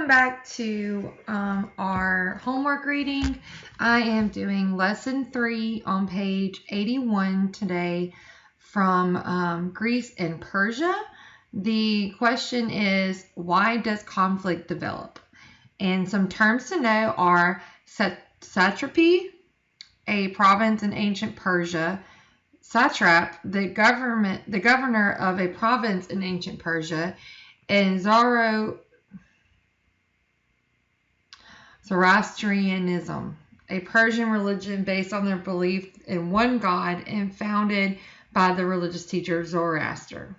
welcome back to our homework reading. I am doing lesson 3 on page 81 today from Greece and Persia. The question is, why does conflict develop? And some terms to know are satrapy, a province in ancient Persia; satrap, the governor of a province in ancient Persia; and Zoroastrianism, a Persian religion based on their belief in one God and founded by the religious teacher Zoroaster.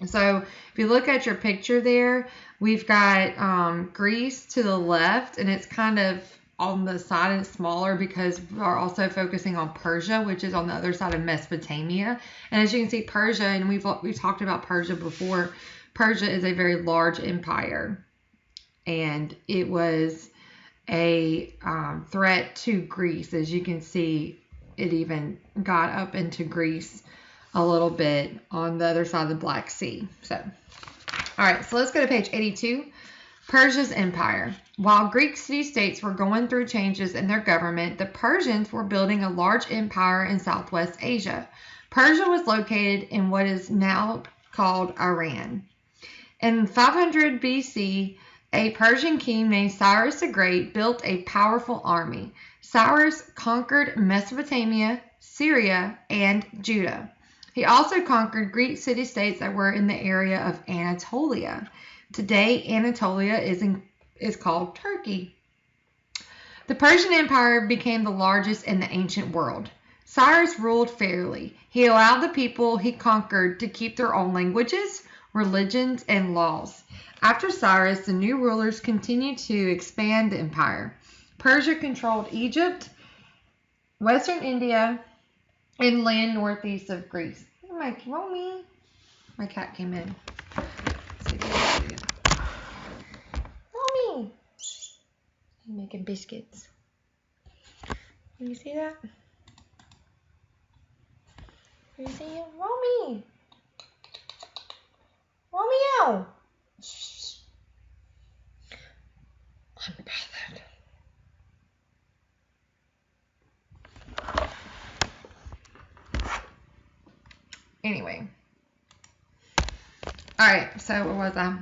So if you look at your picture there, we've got Greece to the left, and it's kind of on the side and smaller because we're also focusing on Persia, which is on the other side of Mesopotamia. And as you can see, Persia, and we've talked about Persia before, Persia is a very large empire, and it was a threat to Greece. As you can see, it even got up into Greece a little bit on the other side of the Black Sea. So, all right, so let's go to page 82. Persia's empire. While Greek city-states were going through changes in their government, the Persians were building a large empire in Southwest Asia. Persia was located in what is now called Iran. In 500 BC, a Persian king named Cyrus the Great built a powerful army. Cyrus conquered Mesopotamia, Syria, and Judah. He also conquered Greek city-states that were in the area of Anatolia. Today, Anatolia is called Turkey. The Persian Empire became the largest in the ancient world. Cyrus ruled fairly. He allowed the people he conquered to keep their own languages, religions, and laws. After Cyrus, the new rulers continued to expand the empire. Persia controlled Egypt, western India, and land northeast of Greece. Romy. My cat came in. Romy. He's making biscuits. Can you see that? Can you see him? Romy. Romeo. Shh. I'm about that. Anyway. Alright, so where was I?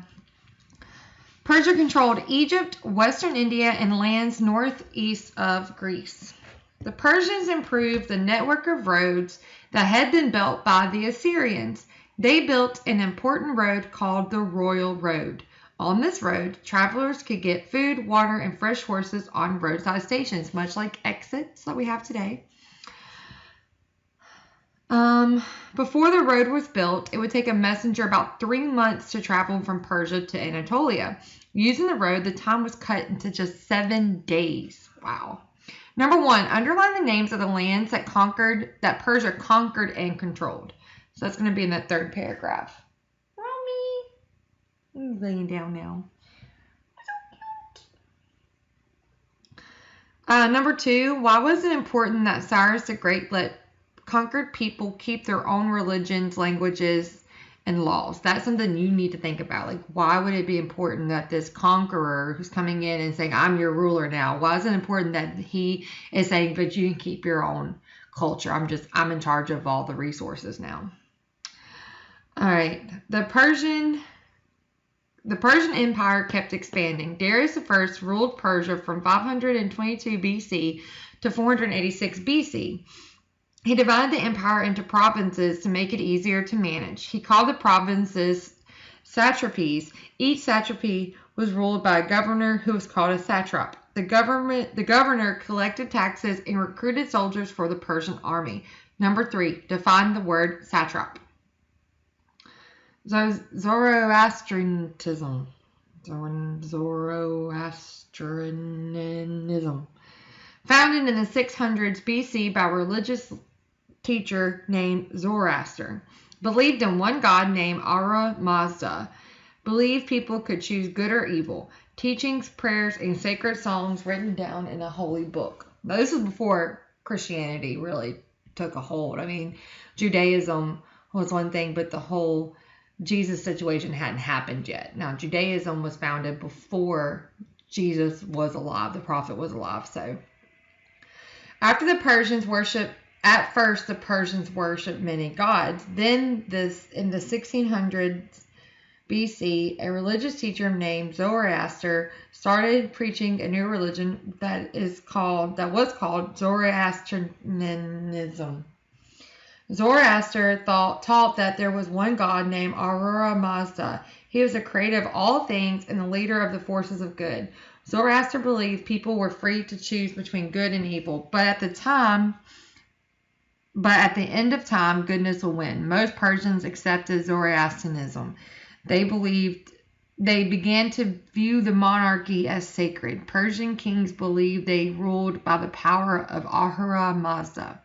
Persia controlled Egypt, western India, and lands northeast of Greece. The Persians improved the network of roads that had been built by the Assyrians. They built an important road called the Royal Road. On this road, travelers could get food, water, and fresh horses on roadside stations, much like exits that we have today. Before the road was built, it would take a messenger about 3 months to travel from Persia to Anatolia. Using the road, the time was cut into just 7 days. Wow. Number 1, underline the names of the lands that Persia conquered and controlled. So that's going to be in that third paragraph. Romy. He's laying down now. So cute. Number 2, why was it important that Cyrus the Great let conquered people keep their own religions, languages, and laws? That's something you need to think about. Like, why would it be important that this conqueror who's coming in and saying, I'm your ruler now, why is it important that he is saying, but you can keep your own culture? I'm in charge of all the resources now. All right. The Persian Empire kept expanding. Darius I ruled Persia from 522 BC to 486 BC. He divided the empire into provinces to make it easier to manage. He called the provinces satrapies. Each satrapy was ruled by a governor who was called a satrap. The governor collected taxes and recruited soldiers for the Persian army. Number 3, define the word satrap. Zoroastrianism. Founded in the 600s BC by a religious teacher named Zoroaster. Believed in one God named Ahura Mazda. Believed people could choose good or evil. Teachings, prayers, and sacred songs written down in a holy book. Now, this is before Christianity really took a hold. I mean, Judaism was one thing, but the whole Jesus' situation hadn't happened yet. Now, Judaism was founded before Jesus was alive, the prophet was alive. So, after the Persians worshiped, at first the Persians worshipped many gods. Then, in the 1600s BC, a religious teacher named Zoroaster started preaching a new religion that was called Zoroastrianism. Zoroaster taught that there was one God named Ahura Mazda. He was the creator of all things and the leader of the forces of good. Zoroaster believed people were free to choose between good and evil, but at the end of time, goodness will win. Most Persians accepted Zoroastrianism. They began to view the monarchy as sacred. Persian kings believed they ruled by the power of Ahura Mazda.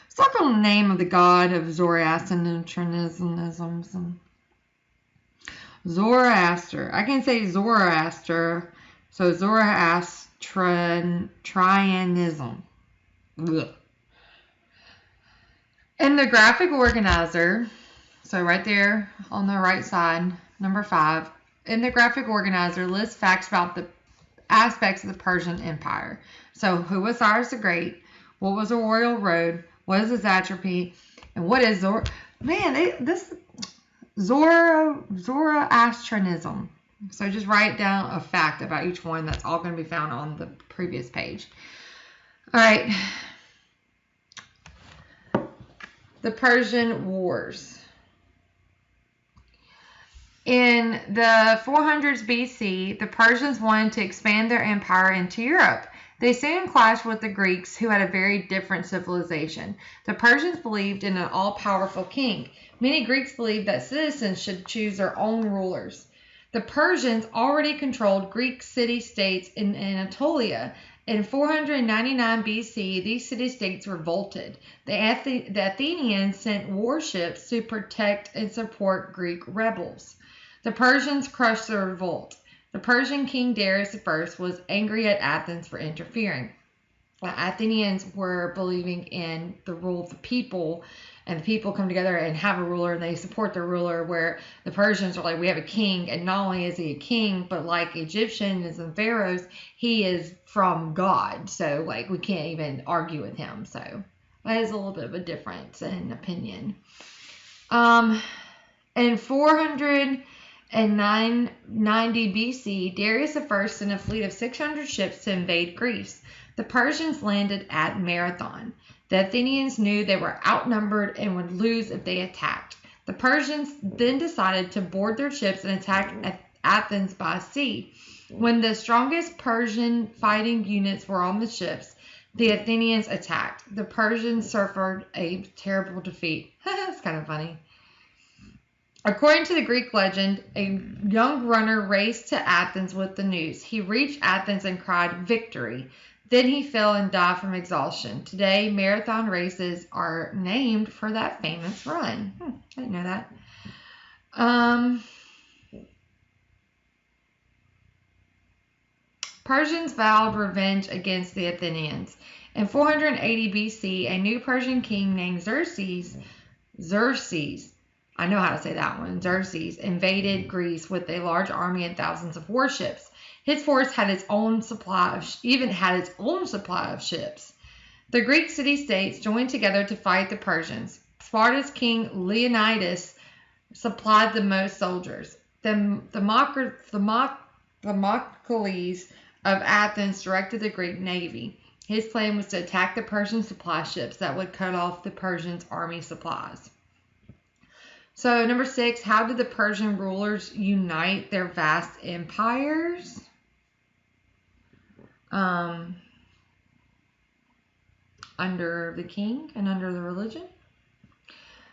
Let's talk on the name of the god of Zoroastrianism. Zoroaster. I can say Zoroaster. So Zoroastrianism. Ugh. In the graphic organizer, so right there on the right side, number 5, in the graphic organizer lists facts about the aspects of the Persian Empire. So who was Cyrus the Great? What was a royal road? What is his atrophy? And what is Zoroastrianism? So just write down a fact about each one. That's all going to be found on the previous page. All right. The Persian Wars. In the 400s BC, the Persians wanted to expand their empire into Europe. They soon clashed with the Greeks, who had a very different civilization. The Persians believed in an all-powerful king. Many Greeks believed that citizens should choose their own rulers. The Persians already controlled Greek city-states in Anatolia. In 499 BC, these city-states revolted. The Athenians sent warships to protect and support Greek rebels. The Persians crushed the revolt. The Persian king Darius I was angry at Athens for interfering. The Athenians were believing in the rule of the people, and the people come together and have a ruler, and they support their ruler, where the Persians are like, we have a king, and not only is he a king, but like Egyptians and pharaohs, he is from God, so like we can't even argue with him. So that is a little bit of a difference in opinion. In 490 BC, Darius I sent a fleet of 600 ships to invade Greece. The Persians landed at Marathon. The Athenians knew they were outnumbered and would lose if they attacked. The Persians then decided to board their ships and attack Athens by sea. When the strongest Persian fighting units were on the ships, the Athenians attacked. The Persians suffered a terrible defeat. That's kind of funny. According to the Greek legend, a young runner raced to Athens with the news. He reached Athens and cried, "Victory!" Then he fell and died from exhaustion. Today, marathon races are named for that famous run. I didn't know that. Persians vowed revenge against the Athenians. In 480 BC, a new Persian king named Xerxes, I know how to say that one, Xerxes, invaded Greece with a large army and thousands of warships. His force had its own supply of ships. The Greek city-states joined together to fight the Persians. Sparta's king Leonidas supplied the most soldiers. Thermopylae of Athens directed the Greek navy. His plan was to attack the Persian supply ships that would cut off the Persians' army supplies. So, number 6, how did the Persian rulers unite their vast empires? Under the king and under the religion.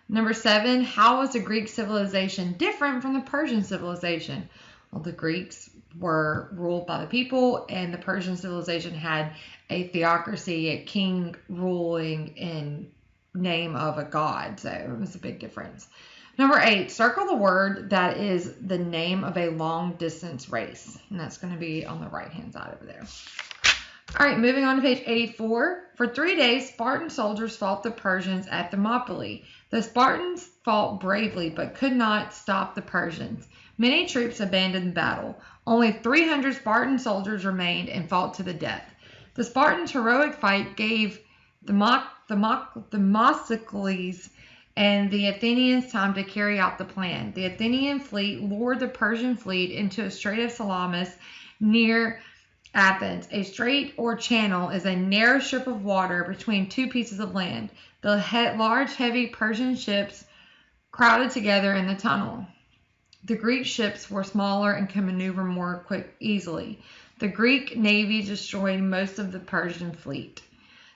Number 7, how was the Greek civilization different from the Persian civilization? Well, the Greeks were ruled by the people, and the Persian civilization had a theocracy, a king ruling in name of a god. So it was a big difference. Number 8, circle the word that is the name of a long distance race. And that's going to be on the right hand side over there. All right, moving on to page 84. For 3 days, Spartan soldiers fought the Persians at Thermopylae. The Spartans fought bravely but could not stop the Persians. Many troops abandoned the battle. Only 300 Spartan soldiers remained and fought to the death. The Spartans' heroic fight gave Themistocles and the Athenians time to carry out the plan. The Athenian fleet lured the Persian fleet into a strait of Salamis near Athens. A strait or channel is a narrow strip of water between two pieces of land. The large, heavy Persian ships crowded together in the tunnel. The Greek ships were smaller and could maneuver more easily. The Greek navy destroyed most of the Persian fleet.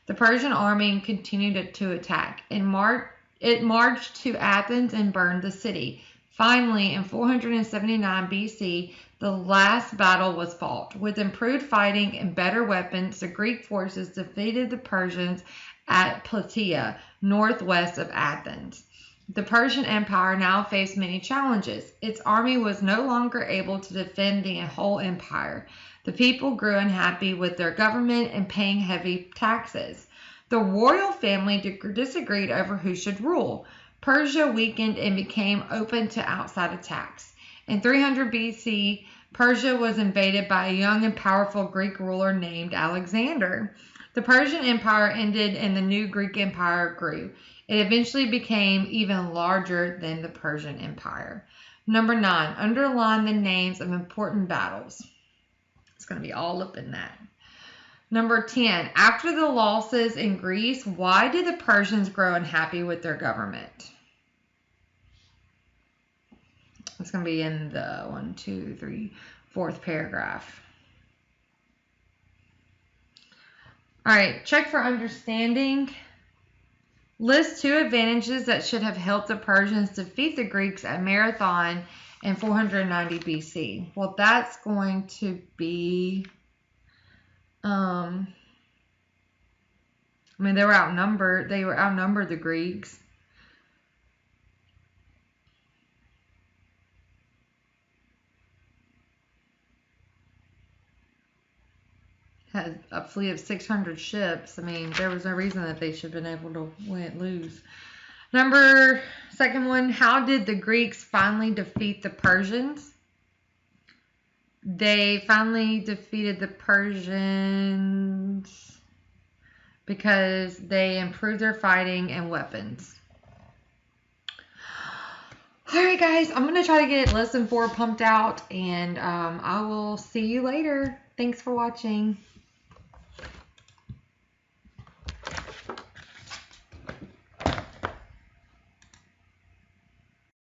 The Persian army continued to attack. It marched to Athens and burned the city. Finally, in 479 BC, the last battle was fought. With improved fighting and better weapons, the Greek forces defeated the Persians at Plataea, northwest of Athens. The Persian Empire now faced many challenges. Its army was no longer able to defend the whole empire. The people grew unhappy with their government and paying heavy taxes. The royal family disagreed over who should rule. Persia weakened and became open to outside attacks. In 300 BC, Persia was invaded by a young and powerful Greek ruler named Alexander. The Persian Empire ended and the new Greek Empire grew. It eventually became even larger than the Persian Empire. Number 9, underline the names of important battles. It's going to be all up in that. Number 10, after the losses in Greece, why did the Persians grow unhappy with their government? It's going to be in the 4th paragraph. All right, check for understanding. List 2 advantages that should have helped the Persians defeat the Greeks at Marathon in 490 BC. Well, that's going to be, I mean, they were outnumbered. They were outnumbered, the Greeks. Had a fleet of 600 ships. I mean, there was no reason that they should have been able to lose. Second one, how did the Greeks finally defeat the Persians? They finally defeated the Persians because they improved their fighting and weapons. Alright guys, I'm going to try to get lesson 4 pumped out, and I will see you later. Thanks for watching.